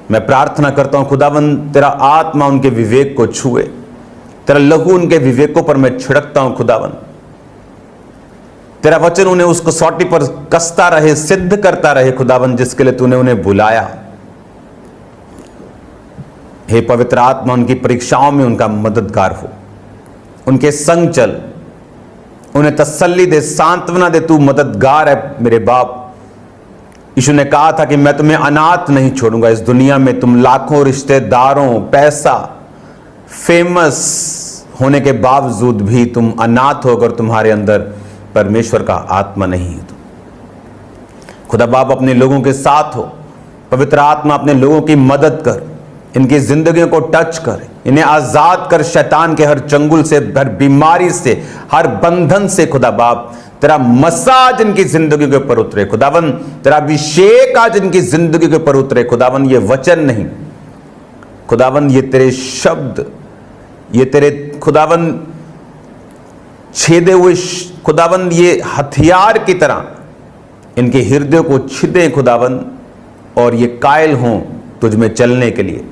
मैं प्रार्थना करता हूं खुदावंद तेरा आत्मा उनके विवेक को छुए, तेरा लहू उनके विवेकों पर मैं छिड़कता हूं खुदावंद। तेरा वचन उन्हें उस कसौटी पर कसता रहे, सिद्ध करता रहे खुदावंद, जिसके लिए तूने उन्हें बुलाया। हे पवित्र आत्मा, उनकी परीक्षाओं में उनका मददगार हो, उनके संग चल, उन्हें तसल्ली दे, सांत्वना दे। तू मददगार है मेरे बाप। यीशु ने कहा था कि मैं तुम्हें अनाथ नहीं छोड़ूंगा। इस दुनिया में तुम लाखों रिश्तेदारों, पैसा, फेमस होने के बावजूद भी तुम अनाथ होकर तुम्हारे अंदर परमेश्वर का आत्मा नहीं है। खुदा बाप अपने लोगों के साथ हो, पवित्र आत्मा अपने लोगों की मदद कर, इनकी जिंदगियों को टच कर, इन्हें आजाद कर शैतान के हर चंगुल से, हर बीमारी से, हर बंधन से। खुदा बाप तेरा मसाज इनकी जिंदगी के ऊपर उतरे खुदावन, तेरा अभिषेक आज इनकी जिंदगी के ऊपर उतरे खुदावन। ये वचन नहीं खुदावन, ये तेरे शब्द, ये तेरे खुदावन छेदे हुए खुदावन, ये हथियार की तरह इनके हृदय को छिदे खुदावन, और ये कायल हों तुझ में चलने के लिए।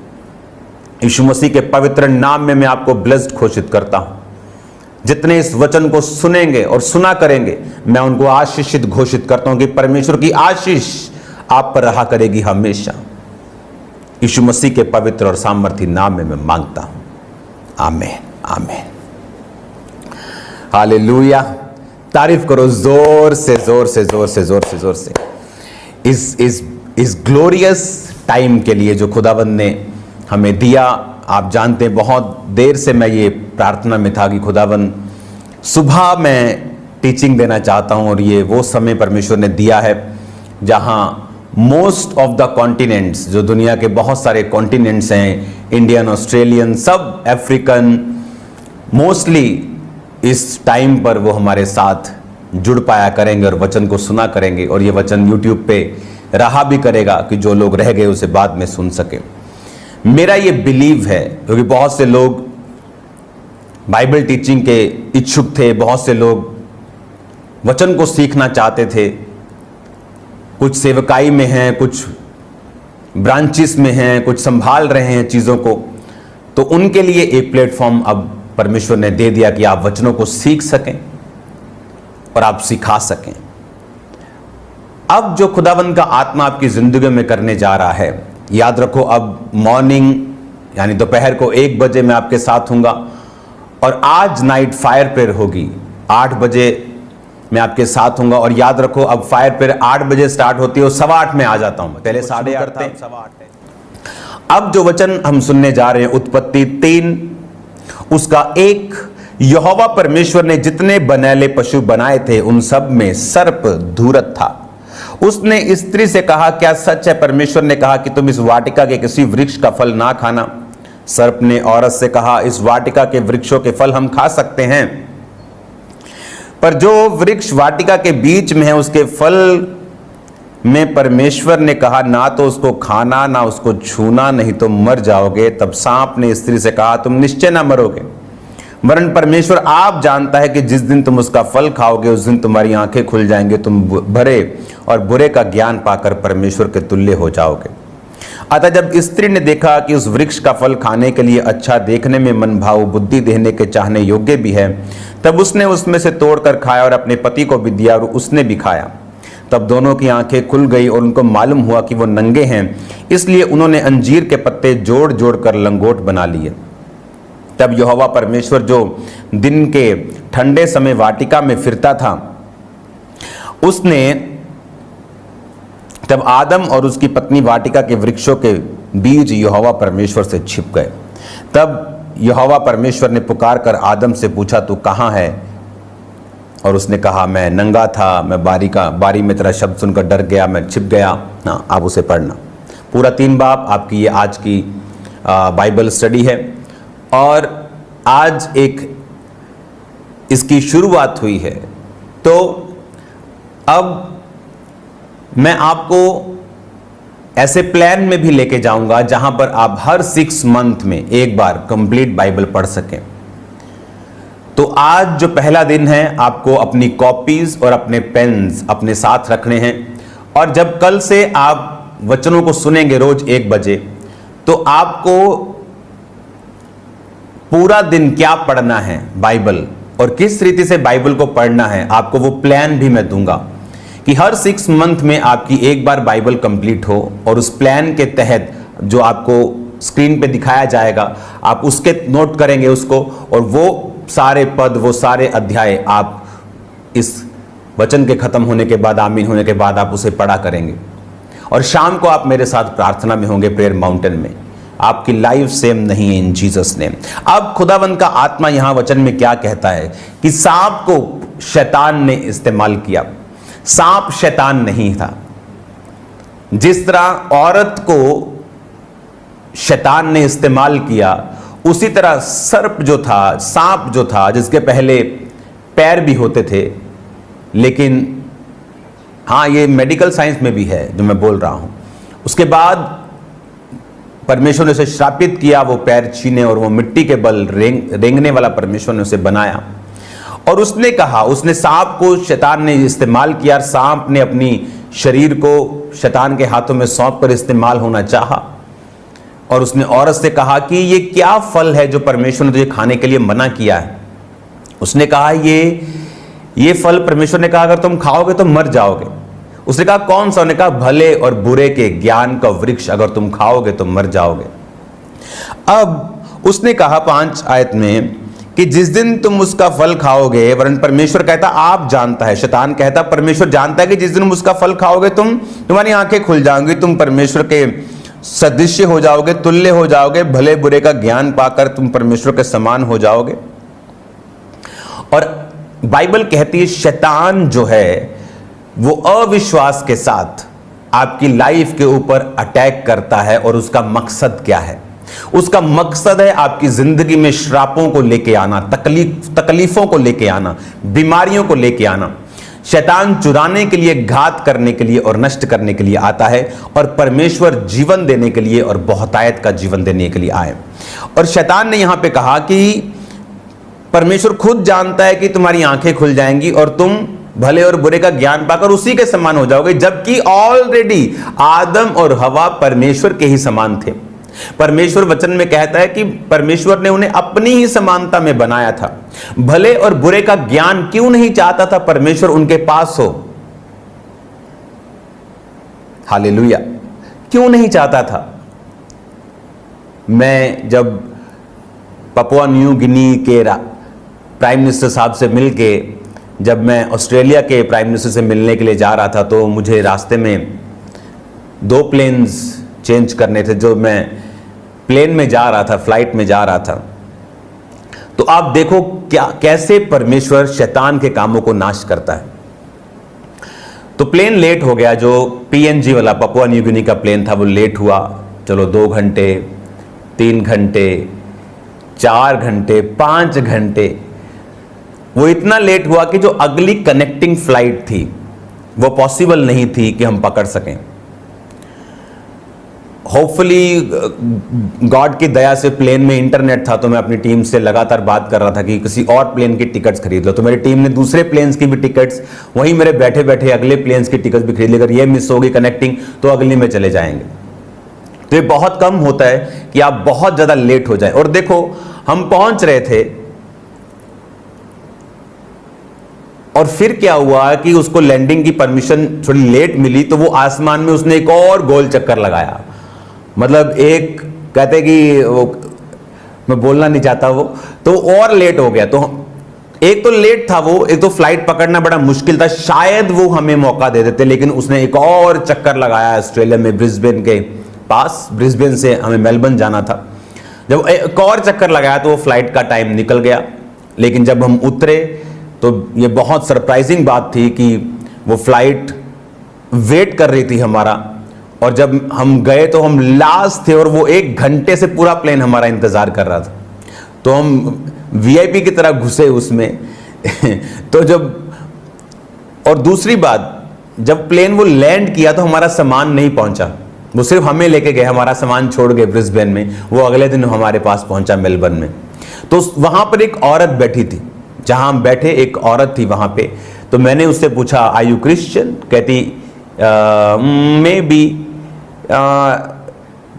यीशु मसीह के पवित्र नाम में मैं आपको ब्लेस्ड घोषित करता हूं। जितने इस वचन को सुनेंगे और सुना करेंगे, मैं उनको आशीषित घोषित करता हूं कि परमेश्वर की आशीष आप पर रहा करेगी हमेशा। यीशु मसीह के पवित्र और सामर्थी नाम में मैं मांगता हूं, आमीन आमीन। हालेलुया। तारीफ करो जोर से जोर से जोर से जोर से जोर से इस ग्लोरियस टाइम के लिए जो खुदावंद ने हमें दिया। आप जानते हैं बहुत देर से मैं ये प्रार्थना में था कि खुदावंद सुबह मैं टीचिंग देना चाहता हूं, और ये वो समय परमेश्वर ने दिया है जहां मोस्ट ऑफ द कॉन्टिनेंट्स, जो दुनिया के बहुत सारे कॉन्टिनेंट्स हैं, इंडियन, ऑस्ट्रेलियन, सब अफ्रीकन, मोस्टली इस टाइम पर वो हमारे साथ जुड़ पाया करेंगे और वचन को सुना करेंगे। और ये वचन यूट्यूब पे रहा भी करेगा कि जो लोग रह गए उसे बाद में सुन सके। मेरा ये बिलीव है, क्योंकि बहुत से लोग बाइबल टीचिंग के इच्छुक थे, बहुत से लोग वचन को सीखना चाहते थे, कुछ सेवकाई में हैं, कुछ ब्रांचेस में हैं, कुछ संभाल रहे हैं चीज़ों को, तो उनके लिए एक प्लेटफॉर्म अब परमेश्वर ने दे दिया कि आप वचनों को सीख सकें और आप सिखा सकें। अब जो खुदावंद का आत्मा आपकी जिंदगी में करने जा रहा है, याद रखो, अब मॉर्निंग यानी दोपहर को 1 बजे मैं आपके साथ हूँगा, और आज नाइट फायर प्रेयर होगी 8 बजे मैं आपके साथ हूँगा। और याद रखो, अब फायर प्रेयर 8 बजे स्टार्ट होती है और 8:15 में आ जाता हूँ। पहले 8:30 था, 8:15। अब जो वचन हम सुनने जा रहे हैं, उत्पत्ति 3 उसका 1, यहोवा परमेश्वर ने जितने बनैले पशु बनाए थे उन सब में सर्प धूर्त था। उसने स्त्री से कहा, क्या सच है परमेश्वर ने कहा कि तुम इस वाटिका के किसी वृक्ष का फल ना खाना? सर्प ने औरत से कहा, इस वाटिका के वृक्षों के फल हम खा सकते हैं, पर जो वृक्ष वाटिका के बीच में है उसके फल में परमेश्वर ने कहा, ना तो उसको खाना ना उसको छूना, नहीं तो मर जाओगे। तब सांप ने स्त्री से कहा, तुम निश्चय ना मरोगे, वरन परमेश्वर आप जानता है कि जिस दिन तुम उसका फल खाओगे उस दिन तुम्हारी आंखें खुल जाएंगे, तुम भरे और बुरे का ज्ञान पाकर परमेश्वर के तुल्य हो जाओगे। अतः जब स्त्री ने देखा कि उस वृक्ष का फल खाने के लिए अच्छा, देखने में मन भाव, बुद्धि देने के चाहने योग्य भी है, तब उसने उसमें से तोड़कर खाया और अपने पति को भी दिया और उसने भी खाया। तब दोनों की आंखें खुल गई और उनको मालूम हुआ कि वो नंगे हैं, इसलिए उन्होंने अंजीर के पत्ते जोड़ जोड़ कर लंगोट बना लिए। तब यहोवा परमेश्वर जो दिन के ठंडे समय वाटिका में फिरता था, उसने तब आदम और उसकी पत्नी वाटिका के वृक्षों के बीच यहोवा परमेश्वर से छिप गए। तब यहोवा परमेश्वर ने पुकार कर आदम से पूछा, तू कहाँ है? और उसने कहा, मैं नंगा था, मैं बारी में तेरा शब्द सुनकर डर गया, मैं छिप गया। हाँ, आप उसे पढ़ना पूरा 3 बाब आपकी ये आज की बाइबल स्टडी है। और आज एक इसकी शुरुआत हुई है, तो अब मैं आपको ऐसे प्लान में भी लेके जाऊंगा जहां पर आप हर 6 मंथ में एक बार कंप्लीट बाइबल पढ़ सकें। तो आज जो पहला दिन है, आपको अपनी कॉपीज और अपने पेन्स अपने साथ रखने हैं, और जब कल से आप वचनों को सुनेंगे रोज 1 बजे, तो आपको पूरा दिन क्या पढ़ना है बाइबल और किस रीति से बाइबल को पढ़ना है, आपको वो प्लान भी मैं दूंगा कि हर 6 मंथ में आपकी एक बार बाइबल कंप्लीट हो, और उस प्लान के तहत जो आपको स्क्रीन पे दिखाया जाएगा आप उसके नोट करेंगे उसको, और वो सारे पद, वो सारे अध्याय आप इस वचन के खत्म होने के बाद, आमीन होने के बाद आप उसे पढ़ा करेंगे। और शाम को आप मेरे साथ प्रार्थना में होंगे प्रेयर माउंटेन में। आपकी लाइफ सेम नहीं है इन जीसस नेम। अब खुदावंद का आत्मा यहां वचन में क्या कहता है कि सांप को शैतान ने इस्तेमाल किया। सांप शैतान नहीं था। जिस तरह औरत को शैतान ने इस्तेमाल किया, उसी तरह सर्प जो था, सांप जो था, जिसके पहले पैर भी होते थे, लेकिन हाँ ये मेडिकल साइंस में भी है जो मैं बोल रहा हूं, उसके बाद परमेश्वर ने उसे श्रापित किया, वो पैर छीने और वो मिट्टी के बल रेंगने वाला परमेश्वर ने उसे बनाया। और उसने कहा, उसने सांप को शैतान ने इस्तेमाल किया, सांप ने अपनी शरीर को शैतान के हाथों में सौंप कर इस्तेमाल होना चाहा, और उसने औरत से कहा कि ये क्या फल है जो परमेश्वर ने तुझे खाने के लिए मना किया है। उसने कहा ये फल परमेश्वर ने कहा अगर तुम खाओगे तो मर जाओगे। उसने कहा कौन सा? उन्होंने कहा भले और बुरे के ज्ञान का वृक्ष, अगर तुम खाओगे तो मर जाओगे। अब उसने कहा 5 आयत में कि जिस दिन तुम उसका फल खाओगे, वरन परमेश्वर कहता आप जानता है, शैतान कहता परमेश्वर जानता है कि जिस दिन उसका फल खाओगे तुम्हारी आंखें खुल जाएंगी, तुम परमेश्वर के सदृश्य हो जाओगे, तुल्य हो जाओगे, भले बुरे का ज्ञान पाकर तुम परमेश्वर के समान हो जाओगे। और बाइबल कहती है शैतान जो है वो अविश्वास के साथ आपकी लाइफ के ऊपर अटैक करता है, और उसका मकसद क्या है? उसका मकसद है आपकी जिंदगी में श्रापों को लेके आना, तकलीफों को लेके आना, बीमारियों को लेके आना। शैतान चुराने के लिए, घात करने के लिए और नष्ट करने के लिए आता है, और परमेश्वर जीवन देने के लिए और बहुतायत का जीवन देने के लिए आए। और शैतान ने यहां पे कहा कि परमेश्वर खुद जानता है कि तुम्हारी आंखें खुल जाएंगी और तुम भले और बुरे का ज्ञान पाकर उसी के समान हो जाओगे, जबकि ऑलरेडी आदम और हवा परमेश्वर के ही समान थे। परमेश्वर वचन में कहता है कि परमेश्वर ने उन्हें अपनी ही समानता में बनाया था। भले और बुरे का ज्ञान क्यों नहीं चाहता था परमेश्वर उनके पास हो? हालेलुया, क्यों नहीं चाहता था? मैं जब पपुआ न्यू गिनी के प्राइम मिनिस्टर साहब से मिलके, जब मैं ऑस्ट्रेलिया के प्राइम मिनिस्टर से मिलने के लिए जा रहा था, तो मुझे रास्ते में 2 प्लेन्स चेंज करने थे। जो मैं प्लेन में जा रहा था, फ्लाइट में जा रहा था, तो आप देखो कैसे परमेश्वर शैतान के कामों को नाश करता है। तो प्लेन लेट हो गया, जो PNG वाला पपुआ न्यू गिनी का प्लेन था वो लेट हुआ। चलो 2 घंटे, 3 घंटे, 4 घंटे, 5 घंटे, वो इतना लेट हुआ कि जो अगली कनेक्टिंग फ्लाइट थी वो पॉसिबल नहीं थी कि हम पकड़ सकें। होपफुली गॉड की दया से प्लेन में इंटरनेट था, तो मैं अपनी टीम से लगातार बात कर रहा था कि किसी और प्लेन की टिकट्स खरीद लो। तो मेरी टीम ने दूसरे प्लेन्स की भी टिकट्स, वहीं मेरे बैठे बैठे अगले प्लेन्स की टिकट्स भी खरीद ली। अगर ये मिस होगी कनेक्टिंग तो अगली में चले जाएंगे। तो ये बहुत कम होता है कि आप बहुत ज़्यादा लेट हो जाए। और देखो हम पहुंच रहे थे, और फिर क्या हुआ कि उसको लैंडिंग की परमिशन थोड़ी लेट मिली, तो वो आसमान में उसने एक और गोल चक्कर लगाया। मतलब एक कहते कि वो, मैं बोलना नहीं चाहता वो, तो और लेट हो गया। तो एक तो लेट था वो, एक तो फ्लाइट पकड़ना बड़ा मुश्किल था। शायद वो हमें मौका दे देते, लेकिन उसने एक और चक्कर लगाया ऑस्ट्रेलिया में, ब्रिस्बेन के पास। ब्रिस्बेन से हमें मेलबर्न जाना था। जब एक और चक्कर लगाया तो वो फ्लाइट का टाइम निकल गया। लेकिन जब हम उतरे तो ये बहुत सरप्राइजिंग बात थी कि वो फ्लाइट वेट कर रही थी हमारा, और जब हम गए तो हम लास्ट थे, और वो 1 घंटे से पूरा प्लेन हमारा इंतजार कर रहा था। तो हम VIP की तरह घुसे उसमें तो जब, और दूसरी बात, जब प्लेन वो लैंड किया तो हमारा सामान नहीं पहुंचा। वो सिर्फ हमें लेके गए, हमारा सामान छोड़ गए ब्रिस्बेन में। वो अगले दिन हमारे पास पहुंचा मेलबर्न में। तो वहां पर एक औरत बैठी थी, जहां हम बैठे एक औरत थी वहां पे। तो मैंने उससे पूछा आर यू क्रिश्चियन? कहती मे बी,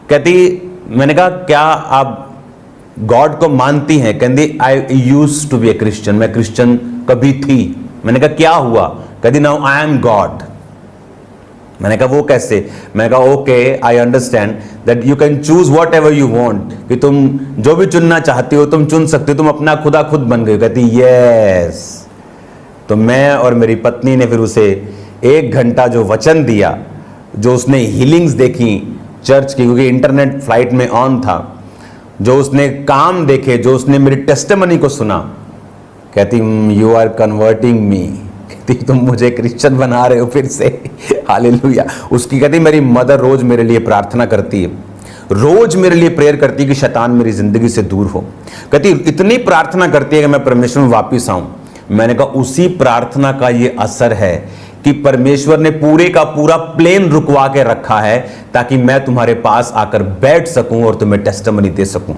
कहती मैंने कहा क्या आप गॉड को मानती हैं? कहती I used to be a Christian, मैं क्रिश्चियन कभी थी। मैंने कहा क्या हुआ? कहती नाउ आई एम गॉड। मैंने कहा वो कैसे? मैंने कहा okay I understand that you can choose what ever you want, कि तुम जो भी चुनना चाहती हो तुम चुन सकती हो, तुम अपना खुदा खुद बन गई। कहती यस। तो मैं और मेरी पत्नी ने फिर उसे 1 घंटा जो वचन दिया, जो उसने हीलिंग्स देखी चर्च की, क्योंकि इंटरनेट फ्लाइट में ऑन था, जो उसने काम देखे, जो उसने मेरी टेस्टिमनी को सुना, कहती यू आर कन्वर्टिंग मी, कहती तुम मुझे क्रिश्चियन बना रहे हो फिर से। हालेलुया। उसकी कहती मेरी मदर रोज मेरे लिए प्रार्थना करती है, रोज मेरे लिए प्रेयर करती है कि शैतान मेरी जिंदगी से दूर हो। कहती इतनी प्रार्थना करती है कि मैं परमेश्वर में वापिस आऊं। मैंने कहा उसी प्रार्थना का ये असर है कि परमेश्वर ने पूरे का पूरा प्लेन रुकवा के रखा है ताकि मैं तुम्हारे पास आकर बैठ सकूं और तुम्हें टेस्टिमनी दे सकूं।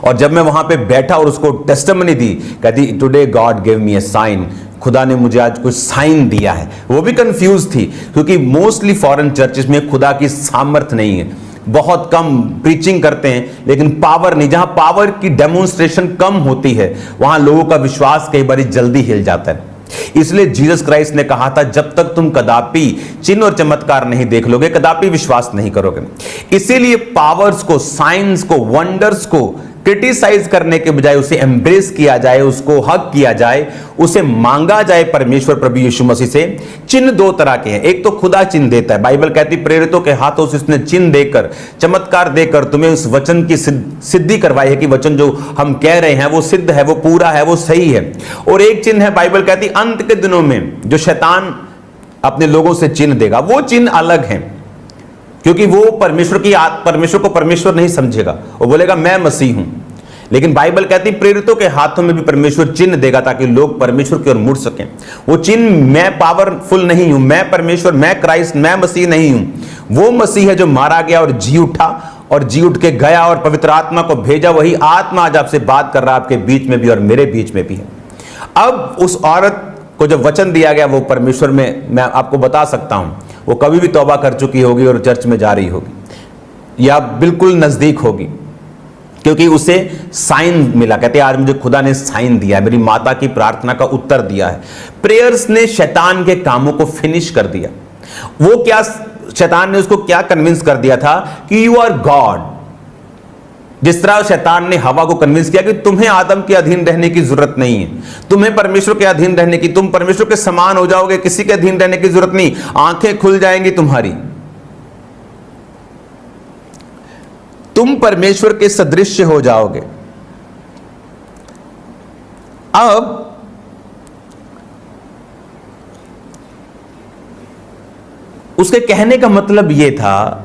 और जब मैं वहां पे बैठा और उसको टेस्टिमनी दी, कहती today God give me a sign, खुदा ने मुझे आज कुछ साइन दिया है। वो भी कंफ्यूज थी क्योंकि मोस्टली फॉरेन चर्चेस में खुदा की सामर्थ्य नहीं है, बहुत कम प्रीचिंग करते हैं लेकिन पावर नहीं। जहां पावर की डेमोन्स्ट्रेशन कम होती है वहां लोगों का विश्वास कई बार जल्दी हिल जाता है। इसलिए जीसस क्राइस्ट ने कहा था जब तक तुम कदापि चिन्ह और चमत्कार नहीं देख लोगे कदापि विश्वास नहीं करोगे। इसीलिए पावर्स को, साइंस को, वंडर्स को क्रिटिसाइज करने के बजाय उसे एम्ब्रेस किया जाए, उसको हक किया जाए, उसे मांगा जाए परमेश्वर प्रभु यीशु मसीह से। चिन्ह 2 तरह के हैं। एक तो खुदा चिन्ह देता है, बाइबल कहती प्रेरितों के हाथों से उसने चिन्ह देकर, चमत्कार देकर तुम्हें उस वचन की सिद्धि करवाई है कि वचन जो हम कह रहे हैं वो सिद्ध है, वो पूरा है, वो सही है। और एक चिन्ह है, बाइबल कहती अंत के दिनों में जो शैतान अपने लोगों से चिन्ह देगा, वो चिन्ह अलग है क्योंकि वो परमेश्वर को परमेश्वर नहीं समझेगा, वो बोलेगा मैं मसीह हूं। लेकिन बाइबल कहती प्रेरितों के हाथों में भी परमेश्वर चिन्ह देगा ताकि लोग परमेश्वर की ओर मुड़ सकें। वो चिन्ह मैं पावरफुल नहीं हूं, मैं परमेश्वर, मैं क्राइस्ट, मैं मसीह नहीं हूं। वो मसीह है जो मारा गया और जी उठा और जी उठ के गया और पवित्र आत्मा को भेजा। वही आत्मा आज आपसे बात कर रहा है, आपके बीच में भी और मेरे बीच में भी है। अब उस औरत को जब वचन दिया गया वो परमेश्वर में, मैं आपको बता सकता हूं, वो कभी भी तौबा कर चुकी होगी और चर्च में जा रही होगी या बिल्कुल नजदीक होगी क्योंकि उसे साइन मिला। कहते आज मुझे खुदा ने साइन दिया है, मेरी माता की प्रार्थना का उत्तर दिया है। प्रेयर्स ने शैतान के कामों को फिनिश कर दिया। वो क्या, शैतान ने उसको क्या कन्विंस कर दिया था कि यू आर गॉड। जिस तरह शैतान ने हवा को कन्विंस किया कि तुम्हें आदम के अधीन रहने की जरूरत नहीं है, तुम्हें परमेश्वर के अधीन रहने की, तुम परमेश्वर के समान हो जाओगे, किसी के अधीन रहने की जरूरत नहीं, आंखें खुल जाएंगी तुम्हारी, तुम परमेश्वर के सदृश्य हो जाओगे। अब उसके कहने का मतलब यह था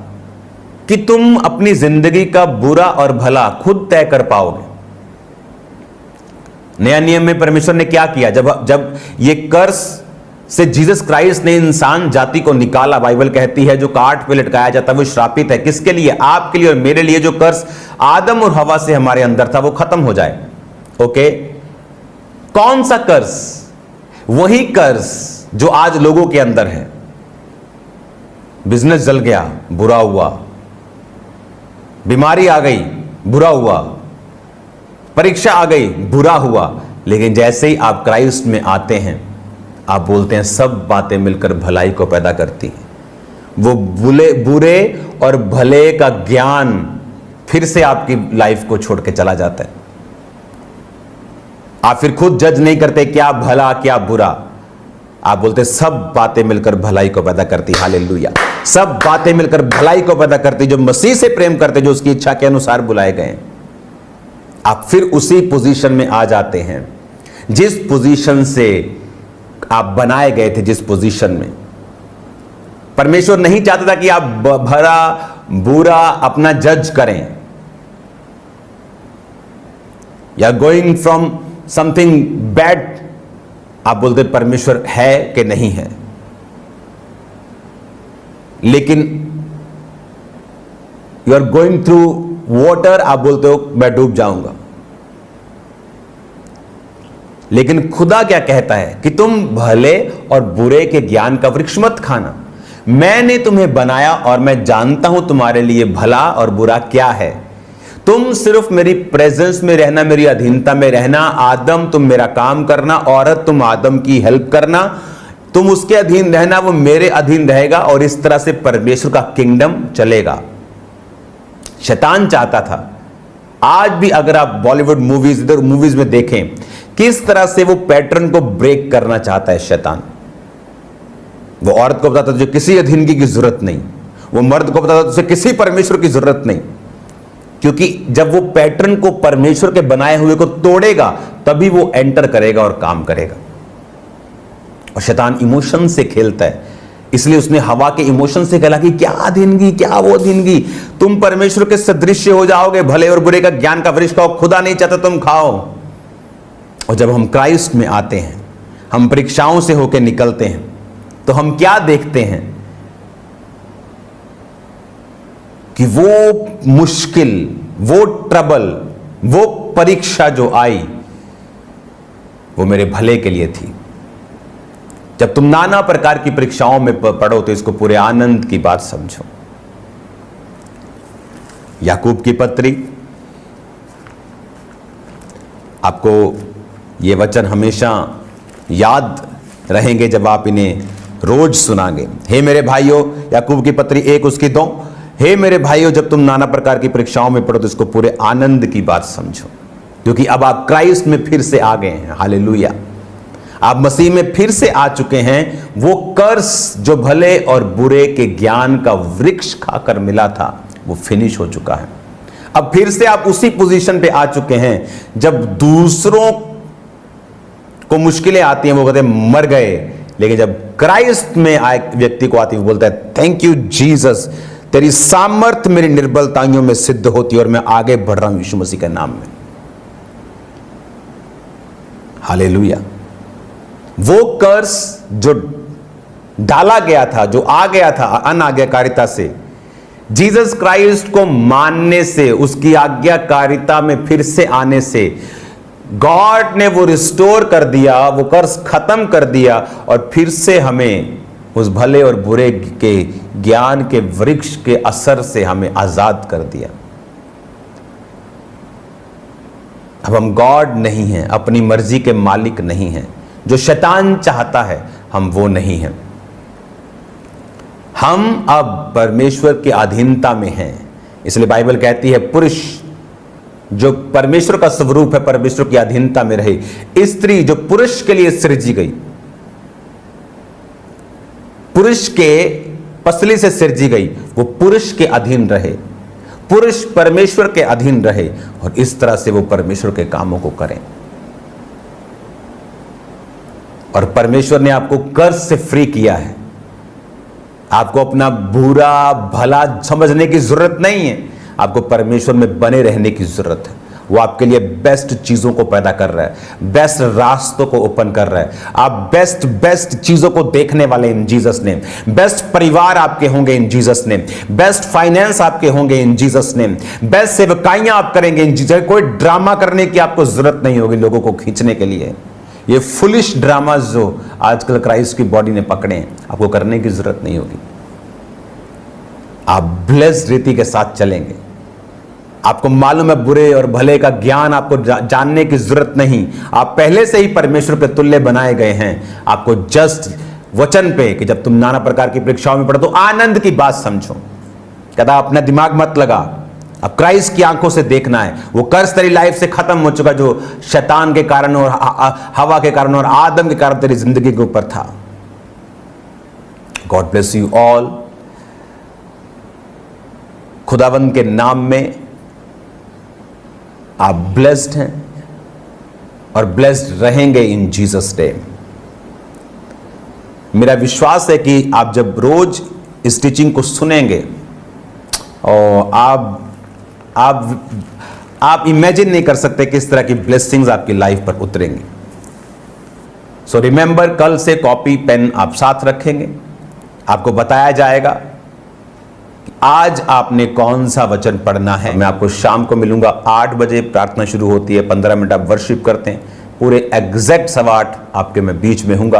कि तुम अपनी जिंदगी का बुरा और भला खुद तय कर पाओगे। नया नियम में परमेश्वर ने क्या किया, जब ये कर्स से जीसस क्राइस्ट ने इंसान जाति को निकाला, बाइबल कहती है जो काट पे लटकाया जाता है वो श्रापित है। किसके लिए? आपके लिए और मेरे लिए। जो कर्स आदम और हवा से हमारे अंदर था वो खत्म हो जाए। ओके, कौन सा कर्स? वही कर्स जो आज लोगों के अंदर है। बिजनेस जल गया, बुरा हुआ, बीमारी आ गई, बुरा हुआ, परीक्षा आ गई, बुरा हुआ। लेकिन जैसे ही आप क्राइस्ट में आते हैं आप बोलते हैं सब बातें मिलकर भलाई को पैदा करती हैं। वो बुरे और भले का ज्ञान फिर से आपकी लाइफ को छोड़ के चला जाता है। आप फिर खुद जज नहीं करते क्या भला क्या बुरा, आप बोलते सब बातें मिलकर भलाई को पैदा करती। हालेलुया। सब बातें मिलकर भलाई को पैदा करती। जो मसीह से प्रेम करते, जो उसकी इच्छा के अनुसार बुलाए गए, आप फिर उसी पोजीशन में आ जाते हैं जिस पोजीशन से आप बनाए गए थे। जिस पोजीशन में परमेश्वर नहीं चाहता था कि आप भला बुरा अपना जज करें या गोइंग फ्रॉम समथिंग बैड, आप बोलते परमेश्वर है कि नहीं है। लेकिन you are going through water, आप बोलते हो मैं डूब जाऊंगा। लेकिन खुदा क्या कहता है कि तुम भले और बुरे के ज्ञान का वृक्ष मत खाना। मैंने तुम्हें बनाया और मैं जानता हूं तुम्हारे लिए भला और बुरा क्या है। तुम सिर्फ मेरी प्रेजेंस में रहना, मेरी अधीनता में रहना। आदम तुम मेरा काम करना, औरत तुम आदम की हेल्प करना, तुम उसके अधीन रहना, वो मेरे अधीन रहेगा और इस तरह से परमेश्वर का किंगडम चलेगा। शैतान चाहता था, आज भी अगर आप बॉलीवुड मूवीज, इधर मूवीज में देखें किस तरह से वो पैटर्न को ब्रेक करना चाहता है शैतान। वो औरत को बताता तुझे किसी अधीनगी की जरूरत नहीं, वो मर्द को बताता तुझे किसी परमेश्वर की जरूरत नहीं, क्योंकि जब वो पैटर्न को परमेश्वर के बनाए हुए को तोड़ेगा तभी वो एंटर करेगा और काम करेगा। और शैतान इमोशन से खेलता है, इसलिए उसने हवा के इमोशन से कहा कि क्या अधीनगी, क्या वो अधीनगी, तुम परमेश्वर के सदृश्य हो जाओगे, भले और बुरे का ज्ञान का वृक्ष खाओ, खुदा नहीं चाहता तुम खाओ। और जब हम क्राइस्ट में आते हैं, हम परीक्षाओं से होकर निकलते हैं, तो हम क्या देखते हैं कि वो मुश्किल, वो ट्रबल, वो परीक्षा जो आई वो मेरे भले के लिए थी। जब तुम नाना प्रकार की परीक्षाओं में पढ़ो तो इसको पूरे आनंद की बात समझो। याकूब की पत्री, आपको ये वचन हमेशा याद रहेंगे जब आप इन्हें रोज सुनांगे। हे मेरे भाइयों, याकूब की पत्री 1 उसकी 2, हे मेरे भाइयों, जब तुम नाना प्रकार की परीक्षाओं में पढ़ो तो इसको पूरे आनंद की बात समझो, क्योंकि अब आप क्राइस्ट में फिर से आ गए हैं। हालेलुया, आप मसीह में फिर से आ चुके हैं। वो कर्स जो भले और बुरे के ज्ञान का वृक्ष खाकर मिला था वो फिनिश हो चुका है। अब फिर से आप उसी पोजीशन पे आ चुके हैं जब दूसरों को मुश्किलें आती हैं वो कहते हैं मर गए, लेकिन जब क्राइस्ट में आए व्यक्ति को आती है वो बोलता है थैंक यू जीसस, तेरी सामर्थ मेरी निर्बलताइयों में सिद्ध होती है और मैं आगे बढ़ रहा हूं यीशु मसीह के नाम में। हालेलुया। वो कर्स जो डाला गया था, जो आ गया था अनाज्ञाकारिता से, जीसस क्राइस्ट को मानने से, उसकी आज्ञाकारिता में फिर से आने से गॉड ने वो रिस्टोर कर दिया, वो कर्स खत्म कर दिया और फिर से हमें उस भले और बुरे के ज्ञान के वृक्ष के असर से हमें आजाद कर दिया। अब हम गॉड नहीं हैं, अपनी मर्जी के मालिक नहीं हैं। जो शैतान चाहता है हम वो नहीं हैं। हम अब परमेश्वर की अधीनता में हैं। इसलिए बाइबल कहती है पुरुष जो परमेश्वर का स्वरूप है परमेश्वर की अधीनता में रहे। स्त्री जो पुरुष के लिए सृजी गई, पुरुष के पसली से सृजी गई, वो पुरुष के अधीन रहे, पुरुष परमेश्वर के अधीन रहे और इस तरह से वो परमेश्वर के कामों को करें। और परमेश्वर ने आपको कर्ज से फ्री किया है। आपको अपना बुरा भला समझने की जरूरत नहीं है, आपको परमेश्वर में बने रहने की जरूरत है। वो आपके लिए बेस्ट चीजों को पैदा कर रहा है, बेस्ट रास्तों को ओपन कर रहा है। आप बेस्ट चीजों को देखने वाले इन जीसस नेम। बेस्ट परिवार आपके होंगे इन जीसस नेम। बेस्ट फाइनेंस आपके होंगे इन जीसस नेम। बेस्ट सेवकाइयां आप करेंगे इन जीसस। कोई ड्रामा करने की आपको जरूरत नहीं होगी लोगों को खींचने के लिए। ये फुलिश ड्रामास जो आजकल क्राइस्ट की बॉडी ने पकड़े हैं, आपको करने की जरूरत नहीं होगी। आप ब्लेस्ड रीति के साथ चलेंगे। आपको मालूम है बुरे और भले का ज्ञान आपको जानने की जरूरत नहीं। आप पहले से ही परमेश्वर के तुल्य बनाए गए हैं। आपको जस्ट वचन पे कि जब तुम नाना प्रकार की परीक्षाओं में पढ़ो तो आनंद की बात समझो। कहता अपना दिमाग मत लगा, अब क्राइस्ट की आंखों से देखना है। वो कर्ज तेरी लाइफ से खत्म हो चुका जो शैतान के कारण और हवा के कारण और आदम के कारण तेरी जिंदगी के ऊपर था। God bless you all. खुदावंद के नाम में आप ब्लेस्ड हैं और ब्लेस्ड रहेंगे इन जीसस नेम। मेरा विश्वास है कि आप जब रोज इस टीचिंग को सुनेंगे और आप इमेजिन नहीं कर सकते किस तरह की ब्लेसिंग्स आपकी लाइफ पर उतरेंगी। सो रिमेंबर, कल से कॉपी पेन आप साथ रखेंगे। आपको बताया जाएगा आज आपने कौन सा वचन पढ़ना है। मैं आपको शाम को मिलूंगा 8 बजे, प्रार्थना शुरू होती है, 15 मिनट आप वर्शिप करते हैं। पूरे एग्जैक्ट 8:15 आपके मैं बीच में हूंगा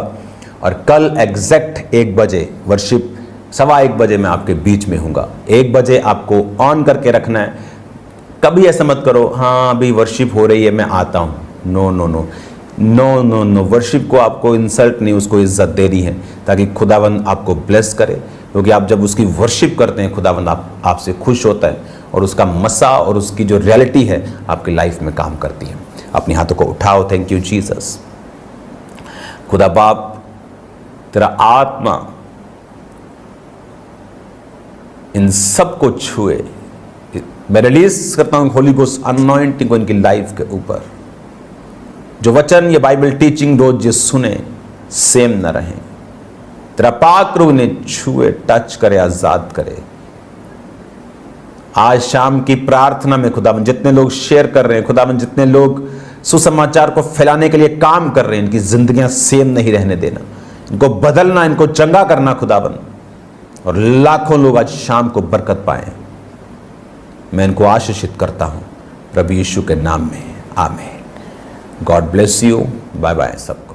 और कल एग्जैक्ट 1 बजे वर्शिप 1:15 बजे मैं आपके बीच में हूँगा। 1 बजे आपको ऑन करके रखना है। कभी ऐसा मत करो, हाँ अभी वर्शिप हो रही है मैं आता हूँ। No no no no no no, worship को आपको इंसल्ट नहीं, उसको इज्जत देनी है ताकि खुदावंद आपको ब्लेस करे। क्योंकि आप जब उसकी वर्शिप करते हैं, खुदावंद आपसे खुश होता है और उसका मसा और उसकी जो रियलिटी है आपकी लाइफ में काम करती है। अपने हाथों को उठाओ। Thank you Jesus. खुदा बाप, तेरा आत्मा इन सबको छुए। मैं रिलीज करता हूं होली गोस्ट अनॉइंटिंग को इनकी लाइफ के ऊपर। जो वचन ये बाइबल टीचिंग रोज ये सुने, सेम न रहे। तेरा पाक रूह इन्हें छुए, टच करे, आजाद करे। आज शाम की प्रार्थना में खुदावन जितने लोग शेयर कर रहे हैं, खुदावन जितने लोग सुसमाचार को फैलाने के लिए काम कर रहे हैं, इनकी जिंदगियां सेम नहीं रहने देना, इनको बदलना, इनको चंगा करना खुदावन। और लाखों लोग आज शाम को बरकत पाए। मैं इनको आशीषित करता हूं प्रभु यीशु के नाम में, आमीन। God bless you. Bye bye सबको।